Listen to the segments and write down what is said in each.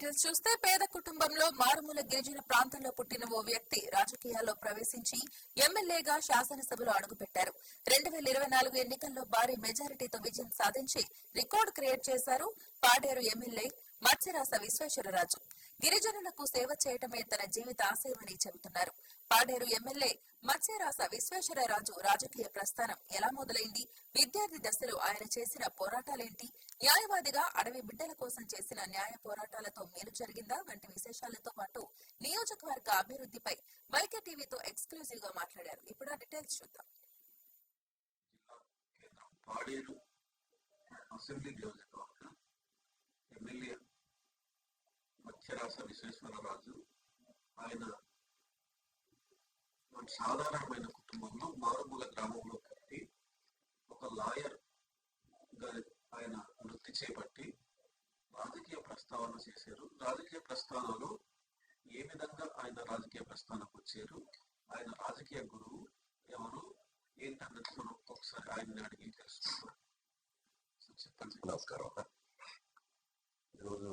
Details చూస్తే పేద కుటుంబంలో మారుమూల గిరిజన ప్రాంతంలో పుట్టిన ఓ వ్యక్తి రాజకీయాల్లో ప్రవేశించి ఎమ్మెల్యేగా శాసనసభలో అడుగుపెట్టారు. 2024 ఎన్నికల్లో భారీ మెజారిటీతో విజయం సాధించి రికార్డు క్రియేట్ చేశారు పాడేరు ఎమ్మెల్యే మత్స్యరాస విశ్వేశ్వరరాజు. గిరిజనులకు సేవ చేయటమే తన జీవిత ఆశయమని చెబుతున్నారు. పాడేరు ఎమ్మెల్యే మత్స్యరాస విశ్వేశ్వరరాజు రాజకీయ ప్రస్థానం ఎలా మొదలైంది, విద్యార్థి దశలో ఆయన చేసిన పోరాటాలేంటి, న్యాయవాదిగా అడవి బిడ్డల కోసం చేసిన న్యాయ పోరాటాలతో మేలు జరిగిందా వంటి విశేషాలతో పాటు నియోజకవర్గ అభివృద్ధిపై వైకే టీవీతో ఎక్స్క్లూజివ్ గా మాట్లాడారు. ఇప్పుడు ఆ డీటెయిల్స్ చూద్దాం. పాడేరు అసెంబ్లీ నియోజకవర్గ ఎమ్మెల్యే మత్స్యరాస విశ్వేశ్వరరాజు ఆయన సాధారణమైన కుటుంబంలో మారుమూల గ్రామంలో పుట్టి ఒక లాయర్ గా ఆయన వృత్తి చేపట్టి రాజకీయ ప్రస్తావన చేశారు. రాజకీయ ప్రస్థానంలో ఏ విధంగా ఆయన రాజకీయ ప్రస్థానంకు వచ్చారు, ఆయన రాజకీయ గురువు ఎవరు ఏంటన్నది మనం ఒకసారి ఆయన్ని అడిగి తెలుసుకుంటాం. చెప్పండి. నమస్కారం. ఈరోజు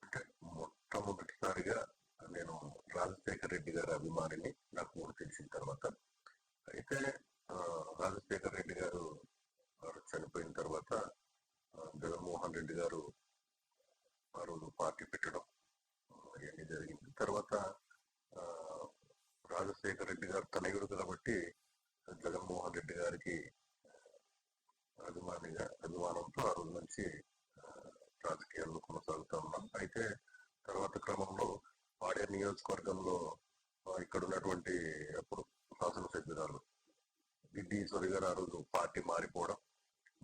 అంటే మొట్టమొదటిసారిగా నేను రాజశేఖర్ రెడ్డి గారి అభిమానిని నాకు తెలిసిన తర్వాత. అయితే రాజశేఖర్ రెడ్డి గారు చనిపోయిన తర్వాత జగన్మోహన్ రెడ్డి గారు ఆ రోజు పార్టీ పెట్టడం ఇవన్నీ జరిగింది. తర్వాత రాజశేఖర్ రెడ్డి గారు తనయుడు కాబట్టి జగన్మోహన్ రెడ్డి గారికి అభిమానంతో ఆ రోజు నుంచి రాజకీయాల్లో కొనసాగుతూ ఉన్నాం. అయితే తర్వాత క్రమంలో పాడేరు నియోజకవర్గంలో ఇక్కడ ఉన్నటువంటి అప్పుడు శాసనసభ్యురాలు గిడ్డి ఈశ్వరి గారు ఆ రోజు పార్టీ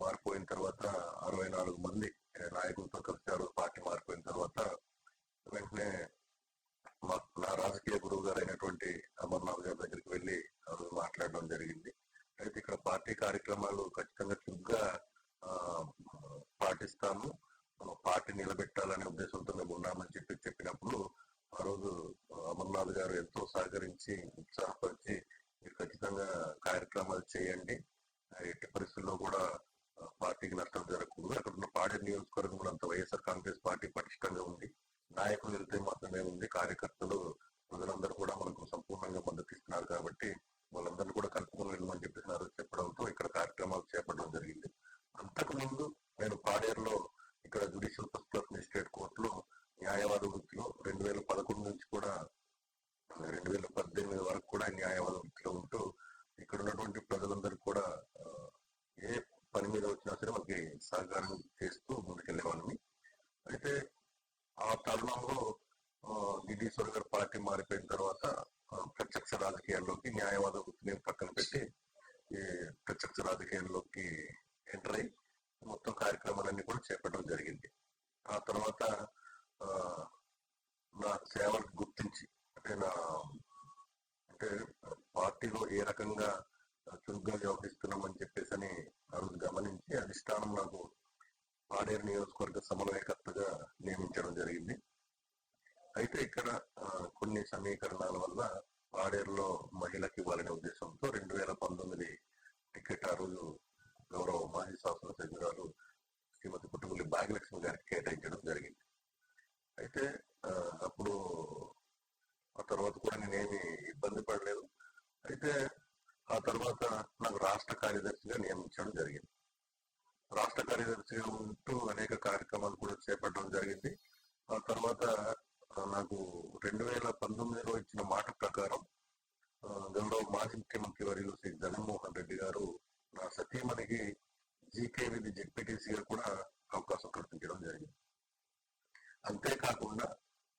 మారిపోయిన తర్వాత 64 మంది నాయకులతో కలిసి ఆ రోజు పార్టీ మారిపోయిన తర్వాత వెంటనే నా రాజకీయ గురువు గారు అయినటువంటి అమర్నాథ్ గారి దగ్గరికి వెళ్ళి ఆ రోజు మాట్లాడడం జరిగింది. అయితే ఇక్కడ పార్టీ కార్యక్రమాలు ఖచ్చితంగా చురుగ్గా పాటిస్తాము, పార్టీ నిలబెట్టాలనే ఉద్దేశంతో మేము ఉన్నామని చెప్పినప్పుడు ఆ రోజు అమర్నాథ్ గారు ఎంతో సహకరించి ఉత్సాహపరిచి మీరు ఖచ్చితంగా కార్యక్రమాలు చేయండి, ఎట్టి పరిస్థితుల్లో కూడా పార్టీకి నష్టం జరగకూడదు, అక్కడ ఉన్న పాడేరు నియోజకవర్గంలో అంత వైఎస్ఆర్ కాంగ్రెస్ పార్టీ పటిష్టంగా ఉంది, నాయకులు వెళ్తే మాత్రమే ఉంది, కార్యకర్తలు ప్రజలందరూ కూడా మనకు సంపూర్ణంగా మద్దతు ఇస్తున్నారు కాబట్టి వాళ్ళందరినీ కూడా కలుపుకొని వెళ్ళమని చెప్పడంతో ఇక్కడ కార్యక్రమాలు చేపట్టడం జరిగింది. అంతకు ముందు నేను పాడేరులో ఇక్కడ జ్యుడిషియల్ ఫస్ట్ క్లాస్ మెజిస్ట్రేట్ కోర్టులో న్యాయవాద వృత్తిలో 2011 నుంచి కూడా 2018 వరకు కూడా న్యాయవాద వృత్తిలో ఉంటూ ఇక్కడ ఉన్నటువంటి ప్రజలందరికీ కూడా ఏ పని మీద వచ్చినా సరే వాళ్ళకి సహకారం చేస్తూ ముందుకెళ్లేవాళ్ళని. అయితే ఆ తరుణంలో గిడ్డీశ్వర్ గారు పార్టీ మారిపోయిన తర్వాత ప్రత్యక్ష రాజకీయాల్లోకి న్యాయవాద వృత్తిని పక్కన పెట్టి ఈ ప్రత్యక్ష రాజకీయాల్లోకి ఎంటర్ అయ్యి మొత్తం కార్యక్రమాలన్నీ కూడా చేపట్టడం జరిగింది. ఆ తర్వాత నా సేవలకు గుర్తించి అంటే పార్టీలో ఏ రకంగా చురుగ్గా వ్యవహరిస్తున్నామని చెప్పేసి ఆ రోజు గమనించి అధిష్టానం నాకు పాడేరు నియోజకవర్గ సమన్వయకర్తగా నియమించడం జరిగింది. అయితే ఇక్కడ కొన్ని సమీకరణాల వల్ల పాడేరులో మహిళకి ఇవ్వాలనే ఉద్దేశంతో 2019 టికెట్ ఆ రోజు గౌరవ మాజీ శాసనసభ్యురాలు శ్రీమతి పుట్టుపల్లి భాగ్యలక్ష్మి గారికి కేటాయించడం జరిగింది. అయితే అప్పుడు ఆ తర్వాత కూడా నేనేమి ఇబ్బంది పడలేదు. అయితే ఆ తర్వాత నాకు రాష్ట్ర కార్యదర్శిగా నియమించడం జరిగింది. రాష్ట్ర కార్యదర్శిగా ఉంటూ అనేక కార్యక్రమాలు కూడా చేపట్టడం జరిగింది. ఆ తర్వాత నాకు 2019లో ఇచ్చిన మాట ప్రకారం గౌరవ మాజీ ముఖ్యమంత్రి వర్యులు శ్రీ జగన్మోహన్ రెడ్డి గారు నా సతీమణికి జీకేవిధి జెడ్పీటీసీగా కూడా అవకాశం కల్పించడం జరిగింది. అంతేకాకుండా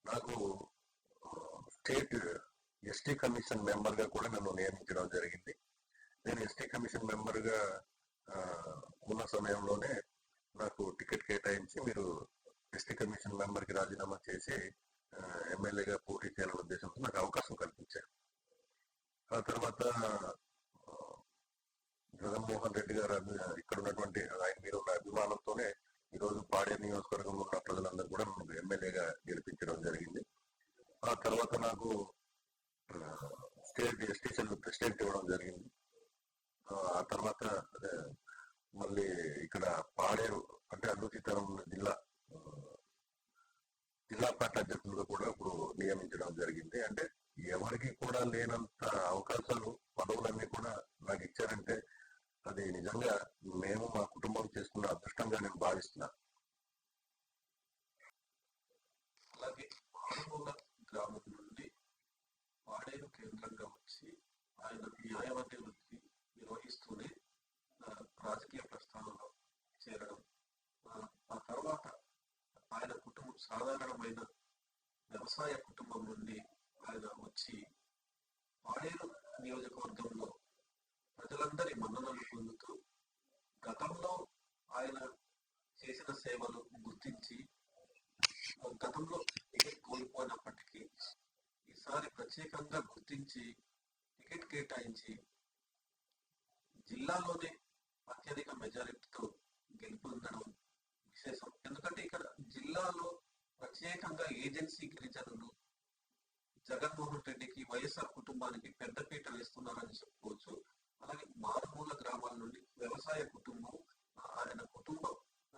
నాకు స్టేట్ ఎస్టీ కమిషన్ మెంబర్ గా కూడా నన్ను నియమించడం జరిగింది. నేను ఎస్టీ కమిషన్ మెంబర్ గా ఉన్న సమయంలోనే నాకు టికెట్ కేటాయించి మీరు ఎస్టీ కమిషన్ మెంబర్ కి రాజీనామా చేసి ఎమ్మెల్యేగా పోటీ చేయాలనే ఉద్దేశంతో నాకు అవకాశం కల్పించారు. ఆ తర్వాత జగన్మోహన్ రెడ్డి గారు ఇక్కడ ఉన్నటువంటి ఆయన మీద ఉన్న అభిమానంతోనే ఈరోజు పాడేరు నియోజకవర్గంలో ఉన్న ప్రజలందరూ కూడా నన్ను ఎమ్మెల్యేగా గెలిపించడం జరిగింది. ఆ తర్వాత నాకు స్టేట్ ఎస్టీసీఎల్ ప్రెసిడెంట్ ఇవ్వడం జరిగింది. ఆ తర్వాత మళ్ళీ ఇక్కడ పాడేరు అంటే అల్లూరి సీతారామరాజు జిల్లా నియమించడం జరిగింది. అంటే ఎవరికి కూడా లేనంత అవకాశాలు, పదవులన్నీ కూడా నాకు ఇచ్చారంటే అది నిజంగా మేము మా కుటుంబం చేసుకున్న అదృష్టంగా నేను భావిస్తున్నా. అలాగే మారుమూల గ్రామం నుండి పాడేరు కేంద్రంగా వచ్చి ఆయన న్యాయవాది వృత్తి నిర్వహిస్తూనే రాజకీయ ప్రస్థానంలో చేరడం, ఆ తర్వాత ఆయన కుటుంబం సాధారణమైన వ్యవసాయ కుటుంబం నుండి ఆయన వచ్చి పాడేరు నియోజకవర్గంలో ప్రజలందరి మన్ననలు పొందుతూ గతంలో ఆయన చేసిన సేవలు గుర్తించి గతంలో టికెట్ కోల్పోయినప్పటికీ ఈసారి ప్రత్యేకంగా గుర్తించి టికెట్ కేటాయించి జిల్లాలోనే అత్యధిక మెజారిటీతో గెలుపొందడం విశేషం. ఎందుకంటే ఇక్కడ జిల్లాలో ప్రత్యేకంగా ఏజెన్సీ గిరిజనులు జగన్మోహన్ రెడ్డికి, వైఎస్ఆర్ కుటుంబానికి పెద్దపీట వేస్తున్నారని చెప్పుకోవచ్చు. అలాగే మారుమూల గ్రామాల నుండి వ్యవసాయ కుటుంబం, ఆయన కుటుంబ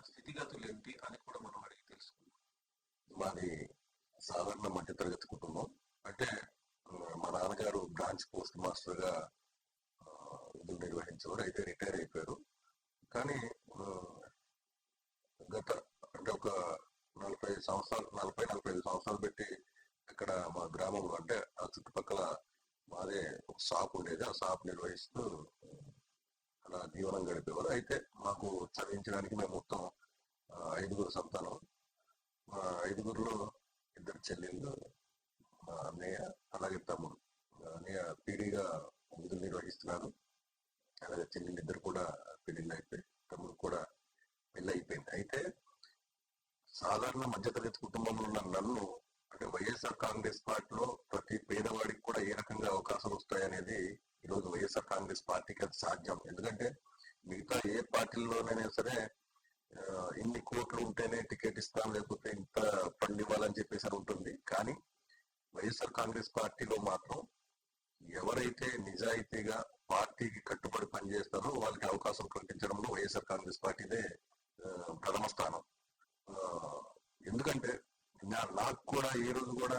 స్థితిగతులు ఏంటి అని కూడా మనం అడిగి తెలుసుకుందాం. మాది సాధారణ మధ్యతరగతి కుటుంబం. అంటే మా నాన్నగారు బ్రాంచ్ పోస్ట్ మాస్టర్ గా విధులు నిర్వహించేవారు. అయితే రిటైర్ అయిపోయారు. కానీ గత అంటే ఒక 45 సంవత్సరాలు పెట్టి ఇక్కడ మా గ్రామంలో అంటే ఆ చుట్టుపక్కల మాదే ఒక షాప్ ఉండేది. ఆ షాప్ నిర్వహిస్తూ అలా జీవనం గడిపేవారు. అయితే మాకు చదివించడానికి మేము మొత్తం 5 సంతానం. మా 5లో 2 చెల్లెళ్ళు, మా అన్నయ్య, అలాగే తమ్ముడు. అన్నయ్య పీడీగా విధులు నిర్వహిస్తున్నారు. అలాగే చెల్లెళ్ళు 2 కూడా పెళ్లిళ్ళు అయిపోయి, తమ్ముడు కూడా పెళ్లి అయిపోయింది. అయితే సాధారణ మధ్యతరగతి కుటుంబంలో ఉన్న నన్ను అంటే వైఎస్ఆర్ కాంగ్రెస్ పార్టీలో ప్రతి పేదవాడికి కూడా ఏ రకంగా అవకాశాలు వస్తాయనేది ఈరోజు వైఎస్ఆర్ కాంగ్రెస్ పార్టీకి అది సాధ్యం. ఎందుకంటే మిగతా ఏ పార్టీల్లోనైనా సరే ఇన్ని కోట్లు ఉంటేనే టికెట్ ఇస్తాం, లేకపోతే ఇంత ఫండ్ ఇవ్వాలని చెప్పేసి అని ఉంటుంది. కానీ వైఎస్ఆర్ కాంగ్రెస్ పార్టీలో మాత్రం ఎవరైతే నిజాయితీగా పార్టీకి కట్టుబడి పనిచేస్తారో వాళ్ళకి అవకాశం కల్పించడంలో వైఎస్ఆర్ కాంగ్రెస్ పార్టీదే ప్రథమ స్థానం. ఎందుకంటే నాకు కూడా ఏ రోజు కూడా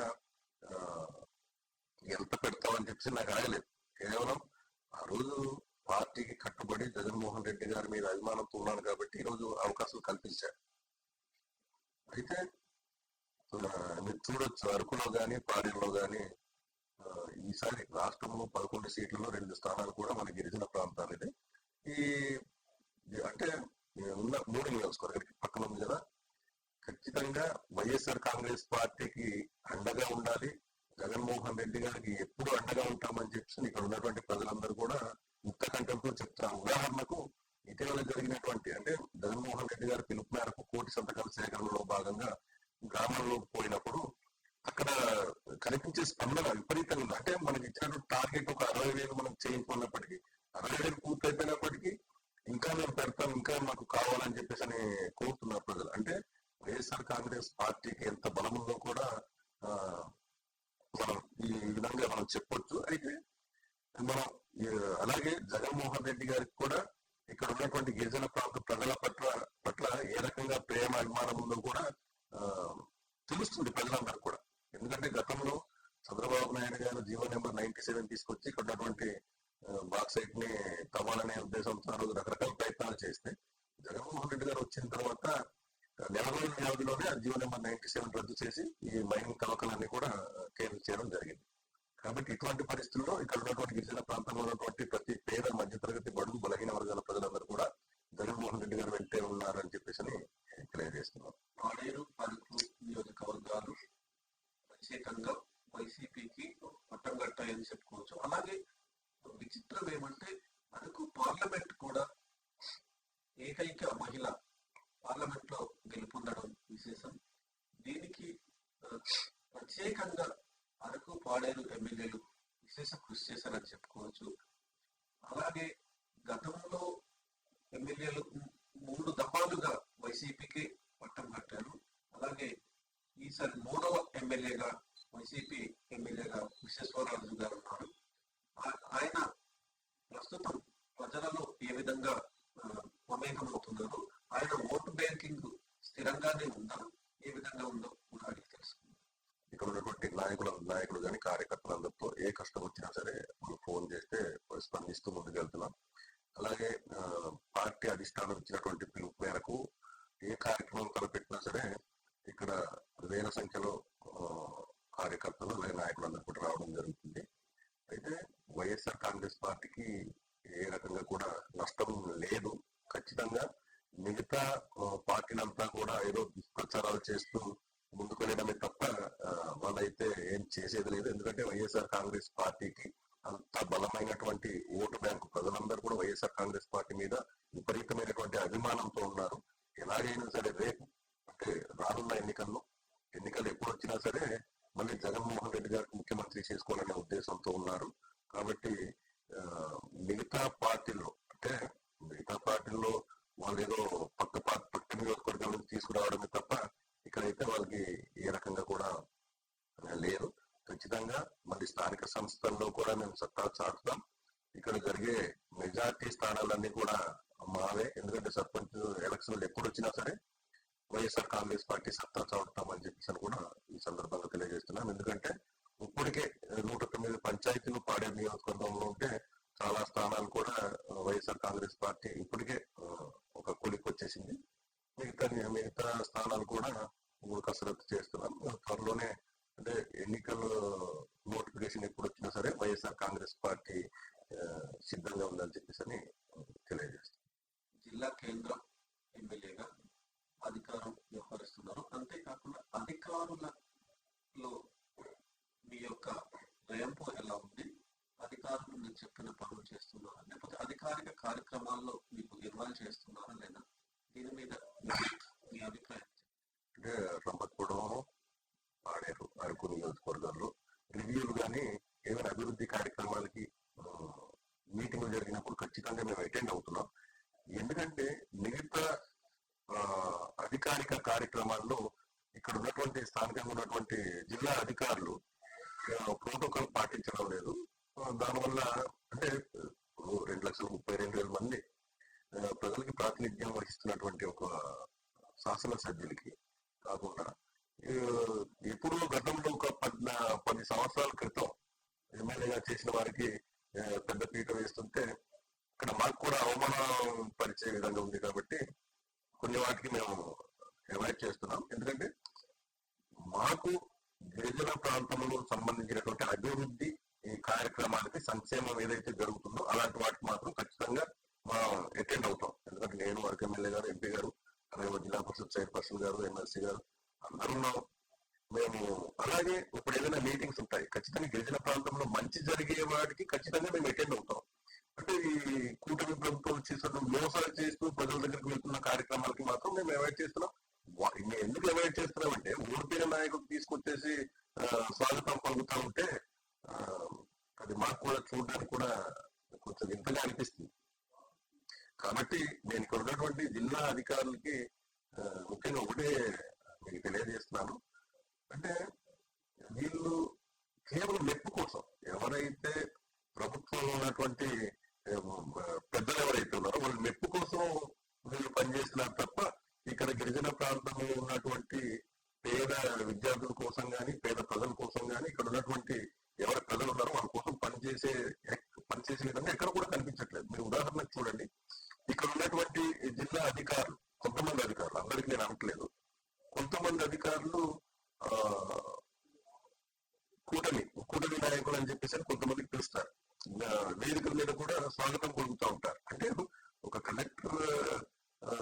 ఎంత పెడతామని చెప్పి నాకు అడగలేదు. కేవలం ఆ రోజు పార్టీకి కట్టుబడి జగన్మోహన్ రెడ్డి గారి మీద అభిమానంతో ఉన్నాను కాబట్టి ఈరోజు అవకాశాలు కల్పించారు. అయితే మీరు చూడొచ్చు, అరకులో కానీ పాడేరులో కానీ ఈసారి రాష్ట్రంలో 11 సీట్లలో 2 స్థానాలు కూడా మన గిరిజన ప్రాంతాలదే. ఈ అంటే ఉన్న 3 నియోజకవర్గాలకి పక్కన ఉంది కదా. ఖచ్చితంగా వైఎస్ఆర్ కాంగ్రెస్ పార్టీకి అండగా ఉండాలి, జగన్మోహన్ రెడ్డి గారికి ఎప్పుడు అండగా ఉంటామని చెప్పి ఇక్కడ ఉన్నటువంటి ప్రజలందరూ కూడా ముక్త కంఠంతో చెప్తారు. ఉదాహరణకు ఇటీవల జరిగినటువంటి అంటే జగన్మోహన్ రెడ్డి గారి పిలుపు మేరకు 1 కోటి సంతకాల సేకరణలో భాగంగా గ్రామంలో పోయినప్పుడు అక్కడ కనిపించే స్పందన విపరీతంగా ఉంది. అంటే మనకి ఇచ్చినటువంటి టార్గెట్ ఒక 60,000 మనం చేయించుకున్నప్పటికీ 60,000 పూర్తయిపోయినప్పటికీ ఇంకా మేము పెడతాం, ఇంకా మాకు కావాలని చెప్పేసి అని కోరుతున్నారు ప్రజలు. అంటే వైఎస్ఆర్ కాంగ్రెస్ పార్టీకి ఎంత బలం ఉందో కూడా మనం ఈ విధంగా మనం చెప్పొచ్చు. అయితే మనం అలాగే జగన్మోహన్ రెడ్డి గారికి కూడా ఇక్కడ ఉన్నటువంటి గిరిజన ప్రాంత ప్రజల పట్ల ఏ రకంగా ప్రేమ అభిమానం ఉందో కూడా తెలుస్తుంది ప్రజలందరూ కూడా. ఎందుకంటే గతంలో చంద్రబాబు నాయుడు గారు జీవో నెంబర్ 97 తీసుకొచ్చి ఇక్కడ ఉన్నటువంటి బాక్సైట్ ని తవ్వాలనే ఉద్దేశంతో రకరకాల ప్రయత్నాలు చేస్తే జగన్మోహన్ రెడ్డి గారు వచ్చిన తర్వాత నెల రోజుల వ్యవధిలోనే ఆ జీవో నెంబర్ 97 రద్దు చేసి ఈ మైనింగ్ తవ్వకాలన్నీ కూడా కేంద్రం చేయడం జరిగింది. కాబట్టి ఇటువంటి పరిస్థితుల్లో ఇక్కడ ఉన్నటువంటి గిరిజన ప్రాంతంలో ఉన్నటువంటి ప్రతి పేద మధ్యతరగతి బడుగు బలహీన వర్గాల ప్రజలందరూ కూడా జగన్మోహన్ రెడ్డి గారు వెంటే ఉన్నారని చెప్పేసి క్లియర్ చేస్తున్నాం. పాడేరు, అరకు నియోజకవర్గాలు ప్రత్యేకంగా వైసీపీకి పట్టం కట్టాయని చెప్పుకోవచ్చు. అలాగే విచిత్రం ఏమంటే అరకు పార్లమెంట్ కూడా ఏకైక మహిళ పార్లమెంట్ లో గెలుపొందడం విశేషం. దీనికి ప్రత్యేకంగా అరకు పాడేరు ఎమ్మెల్యేలు విశేష కృషి చేశారని చెప్పుకోవచ్చు. అలాగే గతంలో ఎమ్మెల్యేలు 3 దఫాలుగా వైసీపీకి పట్టం కట్టారు. అలాగే ఈసారి 3వ ఎమ్మెల్యేగా వైసీపీ ఎమ్మెల్యేగా విశ్వేశ్వరరాజు గారు ఉన్నారు. ఆయన ప్రస్తుతం ప్రజలలో ఏ విధంగా మమేకమవుతున్నారు, ఆయన ఓటు బ్యాంకింగ్ స్థిరంగానే ఉందా, ఏ విధంగా ఉందో కూడా అడిగి తెలుసుకుందాం. ఇక్కడ ఉన్నటువంటి నాయకులు కానీ కార్యకర్తలందరితో ఏ కష్టం వచ్చినా సరే మనం ఫోన్ చేస్తే స్పందిస్తూ ముందుకెళ్తున్నాం. అలాగే పార్టీ అధిష్టానం ఇచ్చినటువంటి పిలుపు మేరకు ఏ కార్యక్రమం తలపెట్టినా సరే ఇక్కడ వేల సంఖ్యలో కార్యకర్తలు అలాగే నాయకులందరూ కూడా రావడం జరుగుతుంది. అయితే వైఎస్ఆర్ కాంగ్రెస్ పార్టీకి ఏ రకంగా కూడా నష్టం లేదు. ఖచ్చితంగా మిగతా పార్టీలంతా కూడా ఏదో దుష్ప్రచారాలు చేస్తూ ముందుకు వెళ్ళడమే తప్ప వాళ్ళైతే ఏం చేసేది లేదు. ఎందుకంటే వైఎస్ఆర్ కాంగ్రెస్ పార్టీకి అంత బలమైనటువంటి ఓటు బ్యాంకు, ప్రజలందరూ కూడా వైఎస్ఆర్ కాంగ్రెస్ పార్టీ మీద విపరీతమైనటువంటి అభిమానంతో ఉన్నారు. ఎలాగైనా సరే రేపు అంటే రానున్న ఎన్నికలు ఎప్పుడు వచ్చినా సరే మళ్ళీ జగన్మోహన్ రెడ్డి గారికి ముఖ్యమంత్రి చేసుకోవాలనే ఉద్దేశంతో ఉన్నారు. కాబట్టి మిగతా పార్టీల్లో వాళ్ళు ఏదో పక్క నియోజకవర్గాల నుంచి తీసుకురావడమే తప్ప ఇక్కడైతే వాళ్ళకి ఏ రకంగా కూడా లేదు. ఖచ్చితంగా మళ్ళీ స్థానిక సంస్థల్లో కూడా మేము సత్తా చాటుతాం. ఇక్కడ జరిగే మెజార్టీ స్థానాలన్నీ కూడా మావే. ఎందుకంటే సర్పంచ్ ఎలక్షన్లు ఎప్పుడు వచ్చినా సరే వైఎస్ఆర్ కాంగ్రెస్ పార్టీ సత్తా చాటుతామని చెప్పేసి కూడా ఈ సందర్భంగా తెలియజేస్తున్నాం. ఎందుకంటే ఇప్పటికే 109 పంచాయతీలు పాడేరు నియోజకవర్గంలో ఉంటే చాలా స్థానాలు కూడా వైఎస్ఆర్ కాంగ్రెస్ పార్టీ ఇప్పటికే ఒక కొలికి వచ్చేసింది. మిగతా స్థానాలు కూడా ఇప్పుడు కసరత్తు చేస్తున్నాం. త్వరలోనే అంటే ఎన్నికల నోటిఫికేషన్ ఎప్పుడు వచ్చినా సరే వైఎస్ఆర్ కాంగ్రెస్ పార్టీ సిద్ధంగా ఉందని చెప్పేసి తెలియజేస్తాం. జిల్లా కేంద్రం ఎమ్మెల్యేగా అధికారం వ్యవహరిస్తున్నారు. అంతేకాకుండా అధికారులలో మీ యొక్క రేంపు ఎలా ఉంది? అధికారులు మీరు చెప్పిన పనులు చేస్తున్నారా, లేకపోతే అధికారిక కార్యక్రమాల్లో మీకు ఇన్వాల్వ్ చేస్తున్నారా లేదా? దీని మీద మీ అభిప్రాయం? అంటే రంపచోడవరం, పాడేరు, అరకు నియోజకవర్గాల్లో రివ్యూలు కానీ ఏమైనా అభివృద్ధి కార్యక్రమాలకి మీటింగ్లు జరిగినప్పుడు ఖచ్చితంగా మేము అటెండ్ అవుతున్నాం. ఎందుకంటే మిగతా అధికారిక కార్యక్రమాల్లో ఇక్కడ ఉన్నటువంటి స్థానికంగా ఉన్నటువంటి జిల్లా అధికారులు ప్రోటోకాల్ పాటించడం లేదు. దానివల్ల అంటే 2,32,000 మంది ప్రజలకి ప్రాతినిధ్యం వహిస్తున్నటువంటి ఒక శాసనసభ్యులకి కాకుండా ఎప్పుడో గతంలో ఒక 10 సంవత్సరాల క్రితం ఎమ్మెల్యేగా చేసిన వారికి పెద్ద పీట వేస్తుంటే ఇక్కడ మాకు కూడా అవమానం పరిచే విధంగా ఉంది. కాబట్టి కొన్ని వాటికి మేము అవాయిడ్ చేస్తున్నాం. ఎందుకంటే మాకు గిరిజన ప్రాంతంలో సంబంధించినటువంటి అభివృద్ధి ఈ కార్యక్రమాలకి సంక్షేమం ఏదైతే జరుగుతుందో అలాంటి వాటికి మాత్రం ఖచ్చితంగా అటెండ్ అవుతాం. ఎందుకంటే నేను అరకు ఎమ్మెల్యే గారు, ఎంపీ గారు, అలాగే జిల్లా పరిషత్ చైర్పర్సన్ గారు, ఎమ్మెల్సీ గారు అందరూ మేము అలాగే ఇప్పుడు ఏదైనా మీటింగ్స్ ఉంటాయి ఖచ్చితంగా గిరిజన ప్రాంతంలో మంచి జరిగే వాటికి ఖచ్చితంగా మేము అటెండ్ అవుతాం. అంటే ఈ కూటమి ప్రభుత్వం చేస్తున్న మోసాలు చేస్తూ ప్రజల దగ్గరికి వెళ్తున్న కార్యక్రమాలకి మాత్రం మేము అవాయిడ్ చేస్తున్నాం. ఎందుకు అవాయిడ్ చేస్తున్నామంటే ఓడిపోయిన నాయకులు తీసుకొచ్చేసి స్వాగతం పలుకుతా ఉంటే అది మాకు కూడా చూడడానికి కూడా కొంచెం వింతగా అనిపిస్తుంది. కాబట్టి నేను ఇక్కడ ఉన్నటువంటి జిల్లా అధికారులకి ముఖ్యంగా ఒకటే మీకు తెలియజేస్తున్నాను. అంటే వీళ్ళు కేవలం మెప్పు కోసం ఎవరైతే ప్రభుత్వంలో ఉన్నటువంటి పెద్దలు ఎవరైతే ఉన్నారో వాళ్ళు మెప్పు కోసం వీళ్ళు పనిచేస్తున్నారు తప్ప ఇక్కడ గిరిజన ప్రాంతంలో ఉన్నటువంటి పేద విద్యార్థుల కోసం కానీ పేద ప్రజల కోసం కానీ ఇక్కడ ఉన్నటువంటి ఎవరి ప్రజలు ఉన్నారో వాళ్ళ కోసం పనిచేసే విధంగా ఎక్కడ కూడా కనిపించట్లేదు. మీరు ఉదాహరణకు చూడండి, ఇక్కడ ఉన్నటువంటి జిల్లా అధికారులు కొంతమంది అధికారులు, అందరికీ నేను అనట్లేదు, కొంతమంది అధికారులు కూటమి నాయకులు అని చెప్పేసి కొంతమందికి పిలుస్తారు. వేదికల మీద కూడా స్వాగతం పలుకుతూ ఉంటారు. అంటే ఒక కలెక్టర్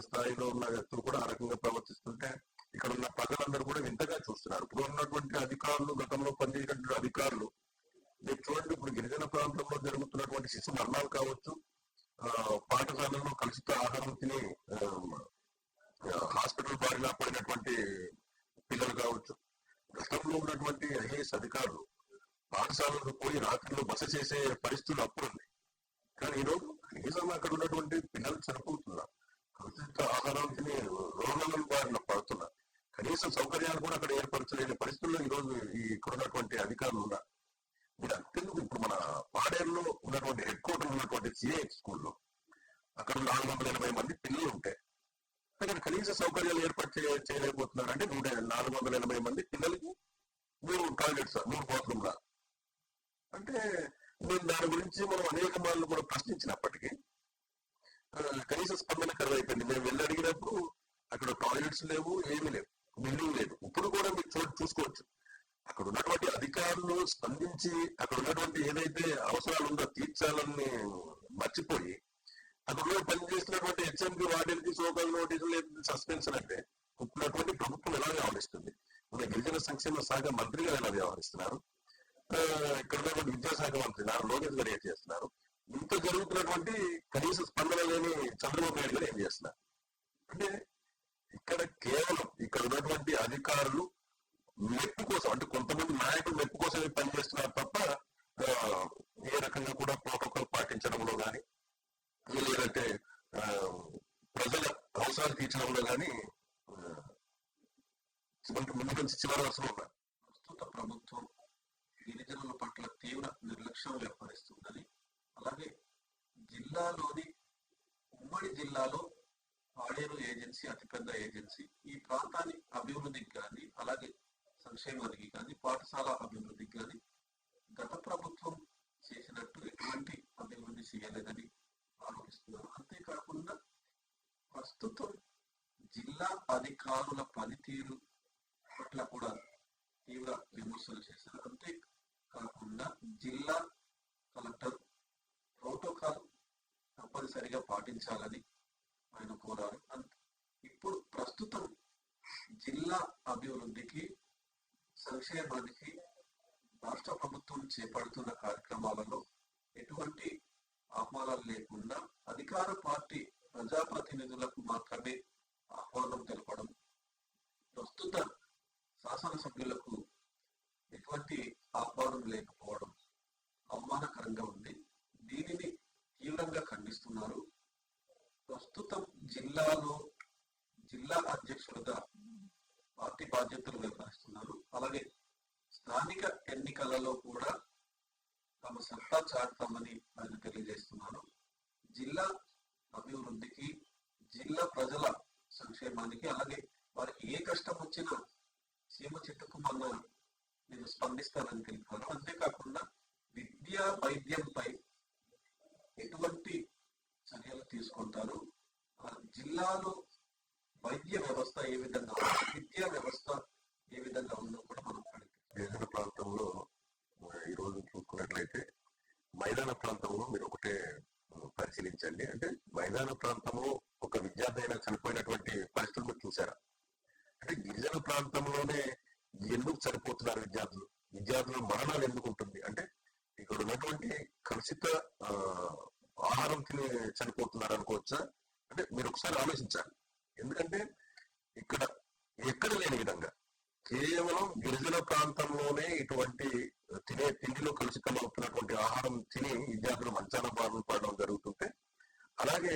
స్థాయిలో ఉన్న వ్యక్తులు కూడా ఆ రకంగా ప్రవర్తిస్తుంటే ఇక్కడ ఉన్న ప్రజలందరూ కూడా వింతగా చూస్తున్నారు. ఇప్పుడు ఉన్నటువంటి అధికారులు, గతంలో పనిచేసినటువంటి అధికారులు మీరు చూడండి, ఇప్పుడు గిరిజన ప్రాంతంలో జరుగుతున్నటువంటి శిశు మరణాలు కావచ్చు, పాఠశాలలో కలుషిత ఆహారం తిని హాస్పిటల్ బారిన పడినటువంటి పిల్లలు కావచ్చు, గతంలో ఉన్నటువంటి ఐఏఎస్ అధికారులు పాఠశాలకు పోయి రాత్రిలో బస చేసే పరిస్థితులు అప్పుడుంది. కానీ ఈరోజు కనీసం అక్కడ ఉన్నటువంటి పిల్లలు చనిపోతున్నారు, కలుషిత ఆహారం తిని రోగాలను బారిన పడుతున్నారు. కనీసం సౌకర్యాలు కూడా అక్కడ ఏర్పరచలేని పరిస్థితుల్లో ఈరోజు ఇక్కడ ఉన్నటువంటి అధికారులు ఉన్నారు. మీరు అంతేందుకు ఇప్పుడు మన పాడేరులో ఉన్నటువంటి హెడ్ క్వార్టర్ ఉన్నటువంటి సిఐఎస్ స్కూల్లో అక్కడ 480 మంది పిల్లలు ఉంటాయి. అక్కడ కనీస సౌకర్యాలు ఏర్పాటు చేయలేకపోతున్నారు. అంటే 480 మంది పిల్లలకి మూడు టాయిలెట్స్, మూడు బాత్రూమ్లా అంటే నేను దాని గురించి మనం అనేక మార్లు కూడా ప్రశ్నించినప్పటికీ కనీస స్పందన కరువైపోయింది. మేము వెళ్ళి అడిగినప్పుడు అక్కడ టాయిలెట్స్ లేవు, ఏమీ లేవు, బిల్డింగ్ లేదు. ఇప్పుడు కూడా మీరు చూసుకోవచ్చు, అక్కడ ఉన్నటువంటి అధికారులు స్పందించి అక్కడ ఉన్నటువంటి ఏదైతే అవసరాలు ఉందో తీర్చాలని మర్చిపోయి అక్కడ పనిచేస్తున్నటువంటి హెచ్ఎంపీ వార్డెన్కి సోకాల్ నోటీసులు సస్పెన్షన్ అంటే ఉన్నటువంటి ప్రభుత్వం ఎలా వ్యవహరిస్తుంది? మన గిరిజన సంక్షేమ శాఖ మంత్రిగా ఎలా వ్యవహరిస్తున్నారు? ఇక్కడ ఉన్నటువంటి విద్యాశాఖ మంత్రి నారా లోకేష్ గారు ఏం చేస్తున్నారు? ఇంత జరుగుతున్నటువంటి కనీస స్పందన లేని చంద్రబాబు నాయుడు గారు ఏం చేస్తున్నారు? అంటే ఇక్కడ కేవలం ఇక్కడ ఉన్నటువంటి అధికారులు మెప్పు కోసం, అంటే కొంతమంది నాయకులు మెప్పు కోసమే పనిచేస్తున్నారు తప్ప ఏ రకంగా కూడా ప్రోటోకాల్ పాటించడంలో కానీ లేదంటే ప్రజల అవసరాలు తీర్చడంలో కానీ ముందు నుంచి చివరి వరుసలో ఉన్నారు. ప్రస్తుత ప్రభుత్వం గిరిజనుల పట్ల తీవ్ర నిర్లక్ష్యం వ్యవహరిస్తుందని, అలాగే జిల్లాలోని ఉమ్మడి జిల్లాలో పాడేరు ఏజెన్సీ అతిపెద్ద ఏజెన్సీ. ఈ ప్రాంతాన్ని అభివృద్ధికి కానీ అలాగే సంక్షేమానికి కానీ పాఠశాల అభివృద్ధికి కానీ గత ప్రభుత్వం చేసినట్టు ఎటువంటి అభివృద్ధి చేయలేదని ఆరోపిస్తున్నారు. అంతేకాకుండా ప్రస్తుతం జిల్లా అధికారుల పనితీరు పట్ల కూడా తీవ్ర విమర్శలు చేశారు. అంతేకాకుండా జిల్లా కలెక్టర్ ప్రోటోకాల్ తప్పనిసరిగా పాటించాలని ఆయన కోరారు. ఇప్పుడు ప్రస్తుతం జిల్లా అభివృద్ధికి సంక్షేమానికి రాష్ట్ర ప్రభుత్వం చేపడుతున్న కార్యక్రమాలలో ఎటువంటి ఆహ్వానాలు లేకుండా అధికార పార్టీ ప్రజాప్రతినిధులకు మాత్రమే ఆహ్వానం తెలపడం, ప్రస్తుత శాసనసభ్యులకు ఎటువంటి ఆహ్వానం లేకపోవడం అవమానకరంగా ఉంది. దీనిని తీవ్రంగా ఖండిస్తున్నారు. ప్రస్తుతం జిల్లాలో జిల్లా అధ్యక్షులుగా పార్టీ బాధ్యతలు నిర్వహిస్తున్నారు. అలాగే స్థానిక ఎన్నికలలో కూడా తమ సత్తా చాటుతామని ఆయన తెలియజేస్తున్నారు. జిల్లా అభివృద్ధికి, జిల్లా ప్రజల సంక్షేమానికి, అలాగే వారికి ఏ కష్టం వచ్చినా సీమ చెట్టుకు మొన్న నేను స్పందిస్తానని తెలిపారు. అంతేకాకుండా విద్యా వైద్యంపై ఎటువంటి చర్యలు తీసుకుంటారు, జిల్లాలో వైద్య వ్యవస్థ ఏ విధంగా ఉంది, విద్యా వ్యవస్థ ఏ విధంగా ఉందో కూడా మనం గిరిజన ప్రాంతంలో ఈ రోజు చూసుకున్నట్లయితే మైదాన ప్రాంతంలో మీరు ఒకటే పరిశీలించండి. అంటే మైదాన ప్రాంతంలో ఒక విద్యార్థి అయినా చనిపోయినటువంటి పరిస్థితులు మీరు చూసారా? అంటే గిరిజన ప్రాంతంలోనే ఎందుకు చనిపోతున్నారు విద్యార్థులు మరణాలు ఎందుకు ఉంటుంది అంటే ఇక్కడ ఉన్నటువంటి కలుషిత ఆహారం తిని చనిపోతున్నారు అనుకోవచ్చా? అంటే మీరు ఒకసారి ఆలోచించాలి. ఎందుకంటే ఇక్కడ ఎక్కడ లేని విధంగా కేవలం గిరిజన ప్రాంతంలోనే ఇటువంటి తినే తిండిలో కలుషితం అవుతున్నటువంటి ఆహారం తిని విద్యార్థులు మంచాన బాధలు పడడం జరుగుతుంటే, అలాగే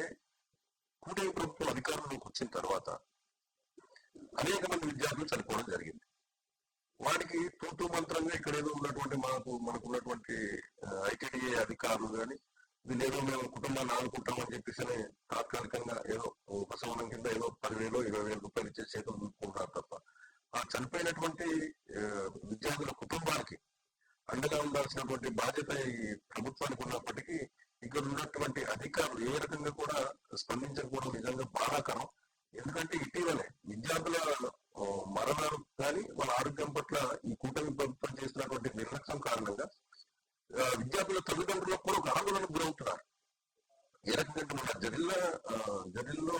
కూటమి ప్రభుత్వం అధికారంలోకి వచ్చిన తర్వాత అనేక మంది విద్యార్థులు చనిపోవడం జరిగింది. వాటికి తూతూ మంత్రంగా ఇక్కడ ఏదో ఉన్నటువంటి మనకు ఉన్నటువంటి ఐటీడీఏ అధికారులు కానీ వీళ్ళేదో మేము కుటుంబాన్ని ఆదుకుంటామని చెప్పేసి తాత్కాలికంగా ఏదో ఉపశమనం కింద ఏదో 10,000 20,000 రూపాయలు ఇచ్చే చేతులు చూసుకుంటారు తప్ప ఆ చనిపోయినటువంటి విద్యార్థుల కుటుంబానికి అండగా ఉండాల్సినటువంటి బాధ్యత ఈ ప్రభుత్వానికి ఉన్నప్పటికీ ఇక్కడ ఉన్నటువంటి అధికారులు ఏ రకంగా కూడా స్పందించకపోవడం నిజంగా బాధాకరం. ఎందుకంటే ఇటీవలే విద్యార్థుల మరణాలు కానీ వాళ్ళ ఆరోగ్యం పట్ల ఈ కూటమి ప్రభుత్వం చేసినటువంటి నిర్లక్ష్యం కారణంగా విద్యార్థుల తల్లిదండ్రులకు కూడా ఒక ఆందోళనకు గురవుతున్నారు. ఏ రకంగా మన జడిల్లో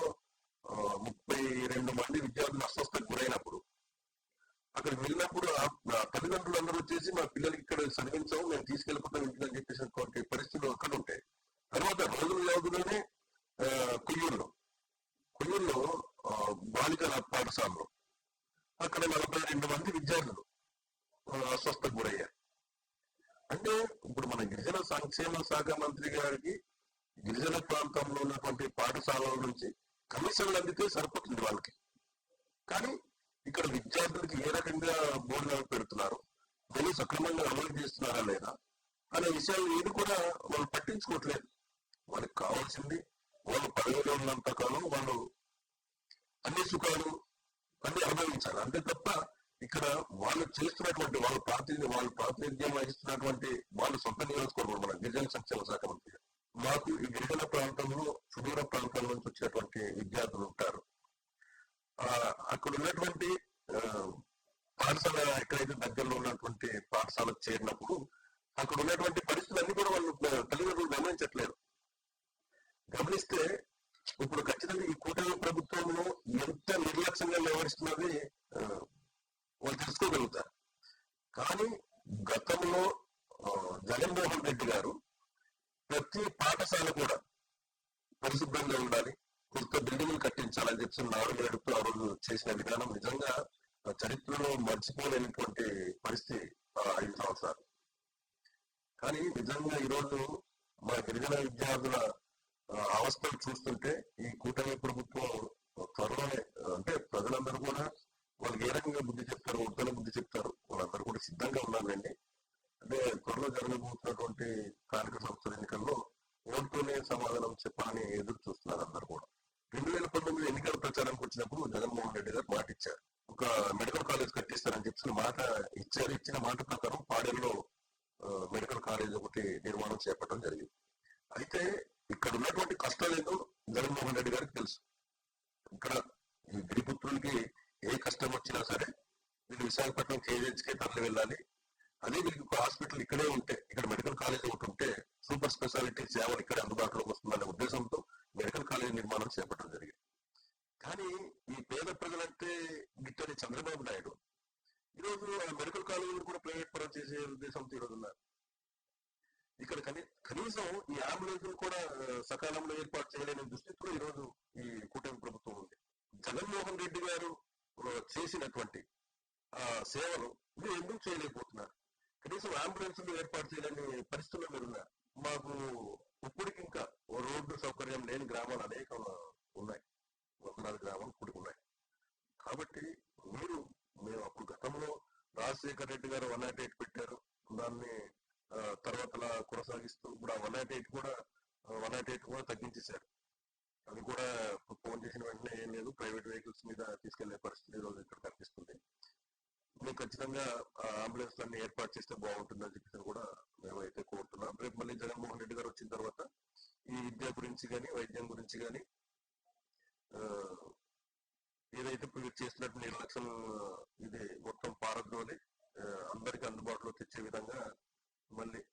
32 మంది విద్యార్థులు అస్వస్థకు గురైనప్పుడు అక్కడికి వెళ్ళినప్పుడు తల్లిదండ్రులు అందరూ వచ్చేసి మా పిల్లలకి ఇక్కడ చదివించాము, మేము తీసుకెళ్ళిపోతాం ఇంటికి అని చెప్పేసినటువంటి పరిస్థితులు అక్కడ ఉంటాయి. తర్వాత రోజుల వ్యవధిలోనే కొయ్యూరులో బాలికల పాఠశాలలో అక్కడ 42 మంది విద్యార్థులు అస్వస్థకు గురయ్యారు. అంటే ఇప్పుడు మన గిరిజన సంక్షేమ శాఖ మంత్రి గారికి గిరిజన ప్రాంతంలో ఉన్నటువంటి పాఠశాలల నుంచి కమిషన్లు అందితే సరిపోతుంది వాళ్ళకి, కానీ ఇక్కడ విద్యార్థులకి ఏ రకంగా బోర్డులు పెడుతున్నారు, వీళ్ళు సక్రమంగా అమలు చేస్తున్నారా లేదా అనే విషయాలు ఏది కూడా వాళ్ళు పట్టించుకోవట్లేదు. వాళ్ళకి కావాల్సింది వాళ్ళు 10,000 ఉన్నంత కాలం వాళ్ళు అన్ని సుఖాలు అన్ని అనుభవించాలి. అంతే తప్ప ఇక్కడ వాళ్ళు చేస్తున్నటువంటి వాళ్ళు ప్రాతినిధ్యం వహిస్తున్నటువంటి వాళ్ళు సొంత నియోజకవర్గం మన గిరిజన సంక్షేమ శాఖ మంత్రి మాకు ఈ గిరిజన ప్రాంతంలో సుదూర ప్రాంతాల నుంచి వచ్చేటువంటి విద్యార్థులు ఉంటారు. అక్కడ ఉన్నటువంటి పాఠశాల ఎక్కడైతే దగ్గరలో ఉన్నటువంటి పాఠశాలకు చేరినప్పుడు అక్కడ ఉన్నటువంటి పరిస్థితులన్నీ కూడా వాళ్ళు తల్లిదండ్రులు గమనించట్లేదు. గమనిస్తే ఇప్పుడు ఖచ్చితంగా ఈ కూటమి ప్రభుత్వంలో ఎంత నిర్లక్ష్యంగా వ్యవహరిస్తున్నది వాళ్ళు తెలుసుకోగలుగుతారు. కానీ గతంలో జగన్మోహన్ రెడ్డి గారు ప్రతి పాఠశాల కూడా పరిశుభ్రంగా ఉండాలి, కొత్త బిల్డింగ్లు కట్టించాలని చెప్పి నాడు నేడుతూ ఆ రోజు చేసిన విధానం నిజంగా చరిత్రలో మర్చిపోలేనటువంటి పరిస్థితి 5 సంవత్సరాలు. కానీ నిజంగా ఈరోజు మా గిరిజన విద్యార్థుల అవస్థలు చూస్తుంటే ఈ కూటమి ప్రభుత్వం త్వరలోనే అంటే ప్రజలందరూ కూడా వాళ్ళకి ఏ రకంగా బుద్ధి చెప్తారు, ఉత్తర బుద్ధి చెప్తారు, వాళ్ళందరూ కూడా సిద్ధంగా ఉన్నారండి. అంటే త్వరలో జరగబోతున్నటువంటి స్థానిక సంస్థల ఎన్నికల్లో ఓటుతోనే సమాధానం చెప్పాలని ఎదురు చూస్తున్నారు అందరూ కూడా. 2019 ఎన్నికల ప్రచారానికి వచ్చినప్పుడు జగన్మోహన్ రెడ్డి గారు మాట ఇచ్చారు, ఒక మెడికల్ కాలేజ్ కట్టిస్తారని చెప్పి మాట ఇచ్చారు. ఇచ్చిన మాట ప్రకారం పాడేరులో మెడికల్ కాలేజ్ ఒకటి నిర్మాణం చేపట్టడం జరిగింది. అయితే ఇక్కడ ఉన్నటువంటి కష్టాలు ఏంటో జగన్మోహన్ రెడ్డి గారికి తెలుసు. ఇక్కడ ఈ గిరిపుత్రులకి ఏ కష్టం వచ్చినా సరే వీళ్ళు విశాఖపట్నం కేజీహెచ్కే తరలి వెళ్ళాలి. అదే వీళ్ళకి ఒక హాస్పిటల్ ఇక్కడే ఉంటే, ఇక్కడ మెడికల్ కాలేజ్ ఒకటి ఉంటే సూపర్ స్పెషాలిటీ సేవలు ఇక్కడ అందుబాటులోకి వస్తుందనే ఉద్దేశంతో మెడికల్ కాలేజ్ నిర్మాణం చేపట్టడం జరిగింది. కానీ ఈ పేద ప్రజలంటే గిట్టని చంద్రబాబు నాయుడు ఈరోజు ఆ మెడికల్ కాలేజీలు కూడా ప్రైవేట్ పరం చేసే ఉద్దేశంతో ఈరోజు ఉన్నారు. ఇక్కడ కనీసం ఈ అంబులెన్స్ కూడా సకాలంలో ఏర్పాటు చేయలేని దృష్టితో ఈరోజు ఈ కూటమి ప్రభుత్వం ఉంది. జగన్మోహన్ రెడ్డి గారు చేసినటువంటి సేవలు మీరు ఎందుకు చేయలేకపోతున్నారు? కనీసం అంబులెన్స్లు ఏర్పాటు చేయలేని పరిస్థితుల్లో మీరు ఉన్నారు. మాకు ఇప్పటికి ఇంకా రోడ్డు సౌకర్యం లేని గ్రామాలు అనేక ఉన్నాయి, వందలాది గ్రామాలు ఇప్పటికి ఉన్నాయి. కాబట్టి మేము అప్పుడు గతంలో రాజశేఖర్ రెడ్డి గారు 108 పెట్టారు, దాన్ని తర్వాత కొనసాగిస్తూ ఇప్పుడు 108 కూడా తగ్గించేశారు. అది కూడా ఫోన్ చేసిన వెంటనే ఏం లేదు, ప్రైవేట్ వెహికల్స్ మీద తీసుకెళ్లే పరిస్థితి ఈరోజు ఇక్కడ కనిపిస్తుంది. మేము ఖచ్చితంగా అంబులెన్స్ అన్ని ఏర్పాటు చేస్తే బాగుంటుందని చెప్పి కూడా మేమైతే కోరుతున్నాం. రేపు మళ్ళీ జగన్మోహన్ రెడ్డి గారు వచ్చిన తర్వాత ఈ విద్య గురించి కానీ వైద్యం గురించి కానీ ఏదైతే ఇప్పుడు చేస్తున్నట్టు నిర్లక్ష్యం ఇది మొత్తం పారద్రోలి అందరికీ అందుబాటులో తెచ్చే విధంగా మళ్ళీ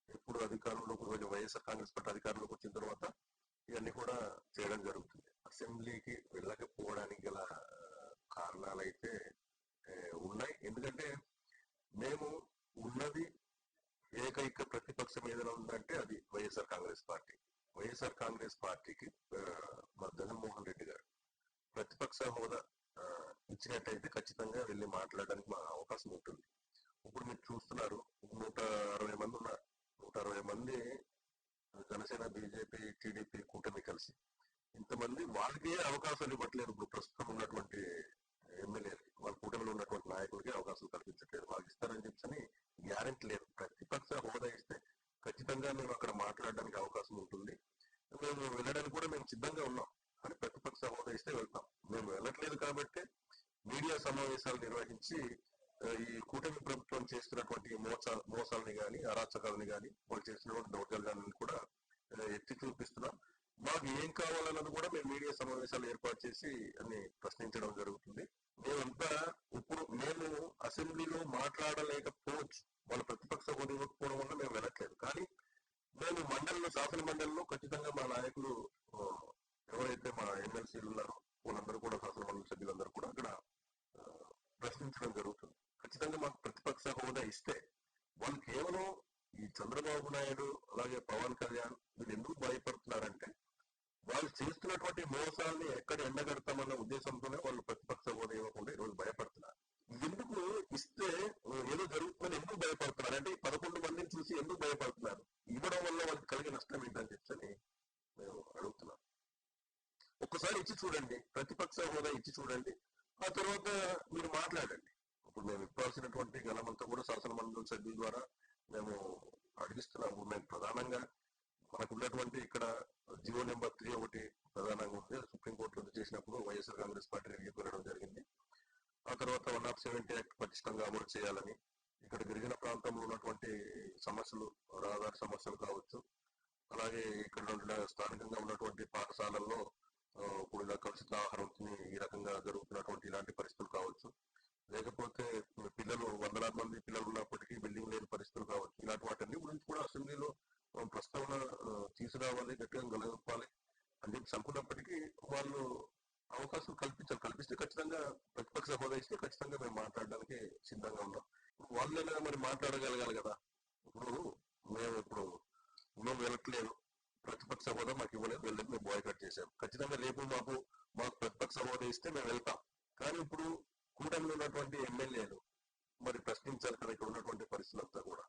ఎప్పుడు అధికారంలోకి కొంచెం వైఎస్ఆర్ కాంగ్రెస్ పార్టీ అధికారంలోకి వచ్చిన తర్వాత ఇవన్నీ కూడా చేయడం జరుగుతుంది. అసెంబ్లీకి వెళ్ళకపోవడానికి గల కారణాలు అయితే ఉన్నాయి. ఎందుకంటే మేము ఉన్నది ఏకైక ప్రతిపక్షం ఏదైనా ఉందంటే అది వైఎస్ఆర్ కాంగ్రెస్ పార్టీ. వైఎస్ఆర్ కాంగ్రెస్ పార్టీకి మా జగన్మోహన్ రెడ్డి గారు ప్రతిపక్ష హోదా ఇచ్చినట్టయితే ఖచ్చితంగా వెళ్ళి మాట్లాడడానికి మా అవకాశం ఉంటుంది. ఇప్పుడు మీరు చూస్తున్నారు 160 మంది ఉన్నారు. 160 మంది జనసేన, బీజేపీ, టీడీపీ కూటమి కలిసి ఇంతమంది వాళ్ళకే అవకాశాలు ఇవ్వట్లేదు. ఇప్పుడు ప్రస్తుతం ఉన్నటువంటి ఎమ్మెల్యేలు వాళ్ళ కూటమిలో ఉన్నటువంటి నాయకులకి అవకాశాలు కల్పించట్లేదు. వాళ్ళకి ఇస్తారని చెప్పని గ్యారెంటీ లేదు. ప్రతిపక్ష హోదా ఇస్తే ఖచ్చితంగా మేము అక్కడ మాట్లాడడానికి అవకాశం ఉంటుంది. మేము వెళ్ళడానికి కూడా మేము సిద్ధంగా ఉన్నాం. అని ప్రతిపక్ష హోదా ఇస్తే వెళ్తాం. మేము వెళ్ళట్లేదు కాబట్టి మీడియా సమావేశాలు నిర్వహించి ఈ కూటమి ప్రభుత్వం చేస్తున్నటువంటి మోసాలని కానీ అరాచకాలని కానీ వాళ్ళు చేసినటువంటి దౌర్జన్యాలను కూడా ఎత్తి చూపిస్తున్నాం. మాకు ఏం కావాలన్నది కూడా మేము మీడియా సమావేశాలు ఏర్పాటు చేసి అన్ని ప్రశ్నించడం జరుగుతుంది. మేమంతా ఇప్పుడు మేము అసెంబ్లీలో మాట్లాడలేకపోవచ్చు, వాళ్ళ ప్రతిపక్ష హోదా ఇవ్వకపోవడం వల్ల మేము వెళ్ళట్లేదు. కానీ మేము శాసన మండలిలో ఖచ్చితంగా మా నాయకులు ఎవరైతే మా ఎమ్మెల్సీలు ఉన్నారో వాళ్ళందరూ కూడా శాసన మండలి సభ్యులందరూ కూడా అక్కడ ప్రశ్నించడం జరుగుతుంది. ఖచ్చితంగా మాకు ప్రతిపక్ష హోదా ఇస్తే వాళ్ళు కేవలం ఈ చంద్రబాబు నాయుడు అలాగే పవన్ కళ్యాణ్ వీళ్ళు ఎందుకు భయపడుతున్నారంటే వాళ్ళు చేస్తున్నటువంటి మోసాలని ఎక్కడ ఎండగడతామన్న ఉద్దేశంతోనే వాళ్ళు ప్రతిపక్ష హోదా ఇవ్వకుండా ఈరోజు భయపడుతున్నారు. ఎందుకు ఇస్తే ఏదో జరుగుతుందని ఎందుకు భయపడుతున్నారు అంటే 11 మందిని చూసి ఎందుకు భయపడుతున్నారు? ఇవ్వడం వల్ల వాళ్ళకి కలిగే నష్టం ఏంటని చెప్పని మేము అడుగుతున్నాం. ఒక్కసారి ఇచ్చి చూడండి, ప్రతిపక్ష హోదా ఇచ్చి చూడండి, ఆ తర్వాత మీరు మాట్లాడండి. ఇప్పుడు మేము ఇవ్వాల్సినటువంటి గణమంతా కూడా శాసన మండలి సభ్యుల ద్వారా మేము అడిగిస్తున్నాము. మేము ప్రధానంగా మనకున్నటువంటి ఇక్కడ జియో నెంబర్ 3 ఒకటి ప్రధానంగా ఉంటే సుప్రీంకోర్టు రద్దు చేసినప్పుడు వైఎస్ఆర్ కాంగ్రెస్ పార్టీ వెళ్ళడం జరిగింది. ఆ తర్వాత 170 యాక్ట్ పటిష్టంగా అమలు చేయాలని, ఇక్కడ గిరిజన ప్రాంతంలో ఉన్నటువంటి సమస్యలు, రహదారి సమస్యలు కావచ్చు, అలాగే ఇక్కడ స్థానికంగా ఉన్నటువంటి పాఠశాలల్లో ఇప్పుడు ఇలా కలుషిత ఆహారం ఈ రకంగా జరుగుతున్నటువంటి ఇలాంటి పరిస్థితులు కావచ్చు, లేకపోతే పిల్లలు వందలాది మంది పిల్లలు ఉన్నప్పటికీ బిల్డింగ్ లేని పరిస్థితులు కావచ్చు, ఇలాంటి వాటన్ని గురించి కూడా అసెంబ్లీలో ప్రస్తావన తీసుకురావాలి, గట్టిగా గెలవాలి అని చెప్పి అనుకున్నప్పటికీ వాళ్ళు అవకాశం కల్పిస్తే ఖచ్చితంగా ప్రతిపక్ష హోదా ఇస్తే ఖచ్చితంగా మేము మాట్లాడడానికి సిద్ధంగా ఉన్నాం. వాళ్ళైనా మరి మాట్లాడగలగాలి కదా. ఇప్పుడు మేము మేము వెళ్ళట్లేదు, ప్రతిపక్ష హోదా మాకు ఇవ్వలేదు, వెళ్ళలేదు, మేము బాయ్కట్ చేశాం. ఖచ్చితంగా రేపు మాకు ప్రతిపక్ష హోదా ఇస్తే మేము వెళ్తాం. కానీ ఇప్పుడు కూటమిలో ఉన్నటువంటి ఎమ్మెల్యేలు మరి ప్రశ్నించాలి కదా ఇక్కడ ఉన్నటువంటి పరిస్థితులంతా కూడా.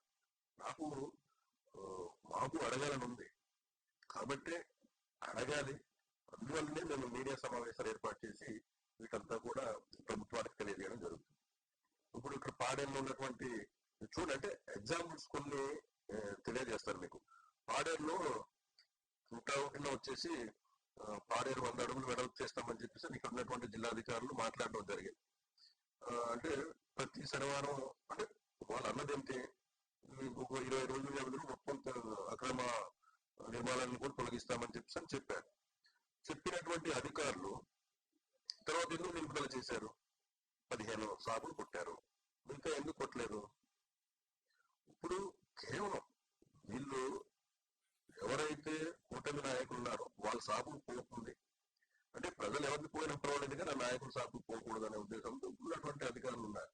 మాకు అడగాలని ఉంది కాబట్టి అడగాలి. అందువల్లనే మేము మీడియా సమావేశాలు ఏర్పాటు చేసి వీటంతా కూడా ప్రభుత్వానికి తెలియజేయడం జరుగుతుంది. ఇప్పుడు ఇక్కడ పాడేరులో ఉన్నటువంటి చూడంటే ఎగ్జాంపుల్స్ కొన్ని తెలియజేస్తారు మీకు. పాడేరులో ఒకటిలో వచ్చేసి పాడేరు 100 అడుగులు వెడల్పు చేస్తామని చెప్పేసి ఇక్కడ ఉన్నటువంటి జిల్లాధికారులు మాట్లాడడం జరిగింది. అంటే ప్రతి శనివారం అంటే వాళ్ళు అన్నదేంటి, ఒక 20 రోజుల వ్యవధిలో మొత్తం అక్రమ నిర్మాణాలను కూడా తొలగిస్తామని చెప్పారు. చెప్పినటువంటి అధికారులు తర్వాత ఎందుకు నిలుపుదల చేశారు? 15 సాగులు కొట్టారు, ఇంకా ఎందుకు కొట్టలేదు? ఇప్పుడు కేవలం వీళ్ళు ఎవరైతే కూటమి నాయకులు ఉన్నారో వాళ్ళ సాగులు పోతుంది అంటే ప్రజలు ఎవరికి పోయినా పర్వాలేదు కానీ ఆ నాయకుల సాగులు పోకూడదు అనే ఉద్దేశంతో ఉన్నటువంటి అధికారులు ఉన్నారు.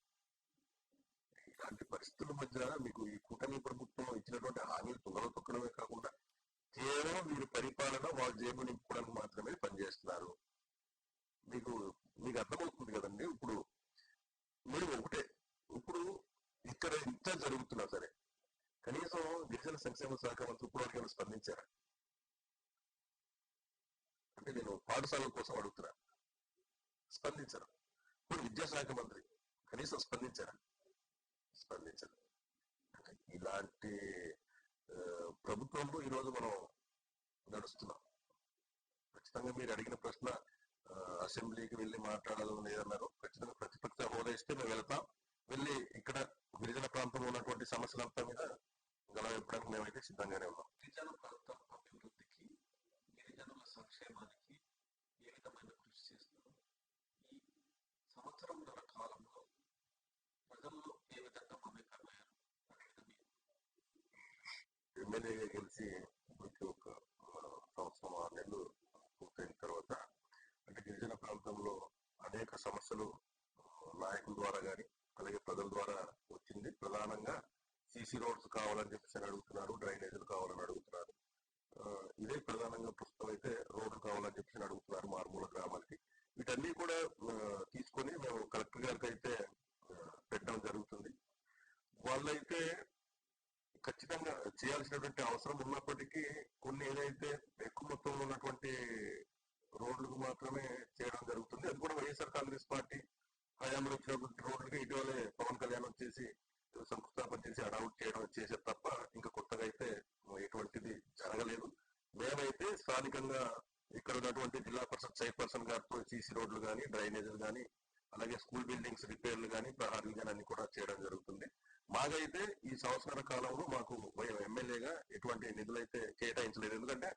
ఇలాంటి పరిస్థితుల మధ్య మీకు ఈ కూటమి ప్రభుత్వం ఇచ్చినటువంటి హామీలు తుంగలో తొక్కడమే కాకుండా కేవలం వీరి పరిపాలన వాళ్ళ జేబు నింపుకోవడానికి మాత్రమే పనిచేస్తున్నారు. మీకు అర్థమవుతుంది కదండి. ఇప్పుడు మీరు ఒకటే, ఇప్పుడు ఇక్కడ ఇంత జరుగుతున్నా సరే కనీసం గిరిజన సంక్షేమ శాఖ మంత్రి ఇప్పుడు స్పందించారా? అంటే నేను పాఠశాలల కోసం అడుగుతున్నా, స్పందించరు. ఇప్పుడు విద్యాశాఖ మంత్రి కనీసం స్పందించారు. ఇలాంటి ప్రభుత్వంలో ఈరోజు మనం నడుస్తున్నాం. ఖచ్చితంగా మీరు అడిగిన ప్రశ్న అసెంబ్లీకి వెళ్ళి మాట్లాడాలని లేదన్నారు. ఖచ్చితంగా ప్రతిపక్ష హోదా ఇస్తే మేము వెళ్తాం, వెళ్ళి ఇక్కడ గిరిజన ప్రాంతంలో ఉన్నటువంటి సమస్యలంతా మీద గలవెప్పడానికి మేమైతే సిద్ధంగానే ఉన్నాం. గిరిజన ప్రాంతం అభివృద్ధికి, గిరిజనుల సంక్షేమానికి ఏ విధమైన కృషి చేస్తున్నారు? ఈ సంవత్సరంన్నర కాలంలో ప్రజల్లో ఏ విధంగా మమేకమయ్యారు? ఎమ్మెల్యేగా గెలిచి ఇప్పటికీ ఒక సంవత్సరం 6 నెలలు పూర్తయిన తర్వాత అంటే గిరిజన ప్రాంతంలో అనేక సమస్యలు నాయకుల ద్వారా కానీ అలాగే ప్రజల ద్వారా వచ్చింది. ప్రధానంగా సిసి రోడ్స్ కావాలని చెప్పేసి అడుగుతున్నారు, డ్రైనేజీలు కావాలని అడుగుతున్నారు. ఇదే ప్రధానంగా ప్రస్తుతం అయితే రోడ్లు కావాలని చెప్పేసి అడుగుతున్నారు మారుమూల గ్రామాలకి. వీటన్నీ కూడా తీసుకొని మేము కలెక్టర్ గారికి అయితే పెట్టడం జరుగుతుంది. వాళ్ళైతే ఖచ్చితంగా చేయాల్సినటువంటి అవసరం ఉన్నప్పటికీ కొన్ని ఏదైతే ఎక్కువ మొత్తంలో ఉన్నటువంటి రోడ్లకు మాత్రమే చేయడం జరుగుతుంది. అది కూడా వైఎస్ఆర్ కాంగ్రెస్ పార్టీ హయాంలో వచ్చినటువంటి రోడ్లకి ఇటీవలే పవన్ కళ్యాణ్ వచ్చేసి శంకుస్థాపన చేసి అడౌట్ చేయడం చేసేది తప్ప ఇంకా కొత్తగా అయితే ఎటువంటిది జరగలేదు. మేమైతే స్థానికంగా ఇక్కడ ఉన్నటువంటి జిల్లా పరిషత్ చైర్పర్సన్ గారితో సీసీ రోడ్లు కానీ, డ్రైనేజీలు కానీ, అలాగే స్కూల్ బిల్డింగ్స్ రిపేర్లు కానీ, ప్రహారీలు కానీ అన్ని కూడా చేయడం జరుగుతుంది. మాకైతే ఈ సంవత్సరాల కాలంలో మాకు ఎమ్మెల్యేగా ఎటువంటి నిధులైతే కేటాయించలేదు. ఎందుకంటే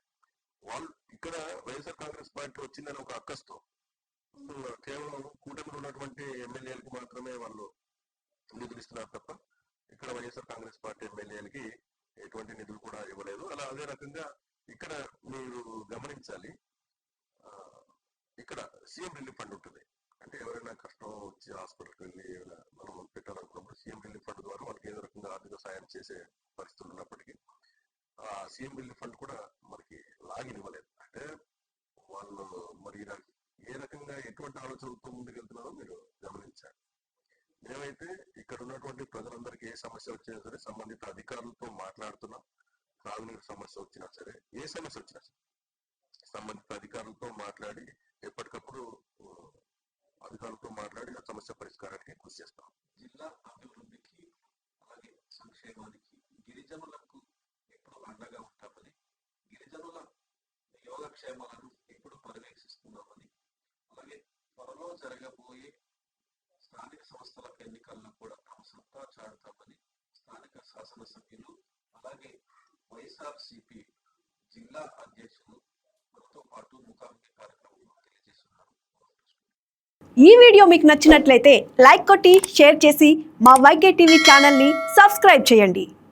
వాళ్ళు ఇక్కడ వైఎస్ఆర్ కాంగ్రెస్ పార్టీ వచ్చిందని ఒక అక్కస్తో కేవలం కూటమిలో ఉన్నటువంటి ఎమ్మెల్యేలకు మాత్రమే వాళ్ళు నిధులు ఇస్తున్నారు తప్ప ఇక్కడ వైఎస్ఆర్ కాంగ్రెస్ పార్టీ ఎమ్మెల్యేలకి ఎటువంటి నిధులు కూడా ఇవ్వలేదు. అలా అదే రకంగా ఇక్కడ మీరు గమనించాలి, ఇక్కడ సీఎం రిలీఫ్ ఫండ్ ఉంటుంది. అంటే ఎవరైనా కష్టం వచ్చి హాస్పిటల్కి వెళ్ళి మనం పెట్టాలనుకున్నప్పుడు సీఎం రిలీఫ్ ఫండ్ ద్వారా వాళ్ళకి ఏదో రకంగా ఆర్థిక సాయం చేసే పరిస్థితులు ఉన్నప్పటికీ ఆ సీఎం రిలీఫ్ ఫండ్ కూడా మనకి లాగిన్ ఇవ్వలేదు. అంటే వాళ్ళు మరి ఏ రకంగా ఎటువంటి ఆలోచనలతో ముందుకెళ్తున్నారో మీరు గమనించాలి. మేమైతే ఇక్కడ ఉన్నటువంటి ప్రజలందరికీ ఏ సమస్య వచ్చినా సరే సంబంధిత అధికారులతో మాట్లాడుతున్నాం. త్రాగునీరు సమస్య వచ్చినా సరే, ఏ సమస్య వచ్చినా సరే సంబంధిత అధికారులతో మాట్లాడి ఎప్పటికప్పుడు అధికారులతో మాట్లాడి ఆ సమస్య పరిష్కారానికి కృషి చేస్తాం. జిల్లా అభివృద్ధికి అలాగే సంక్షేమానికి గిరిజనులకు ఎప్పుడు అండగా ఉంటామని, గిరిజనుల యోగక్షేమాలను ఎప్పుడు పర్యవేక్షిస్తున్నామని, అలాగే త్వరలో జరగబోయే స్థానిక ఎన్నికల్లో కూడా తమ సత్తా చాటుతామని స్థానిక శాసనసభ్యులు అలాగే వైఎస్ఆర్సీపీ జిల్లా అధ్యక్షులు మనతో పాటు ముఖాముఖి కార్యక్రమంలో తెలియజేస్తున్నారు. ఈ వీడియో మీకు నచ్చినట్లయితే లైక్ కొట్టి షేర్ చేసి మా వైకే టీవీ ఛానల్ని సబ్స్క్రైబ్ చేయండి.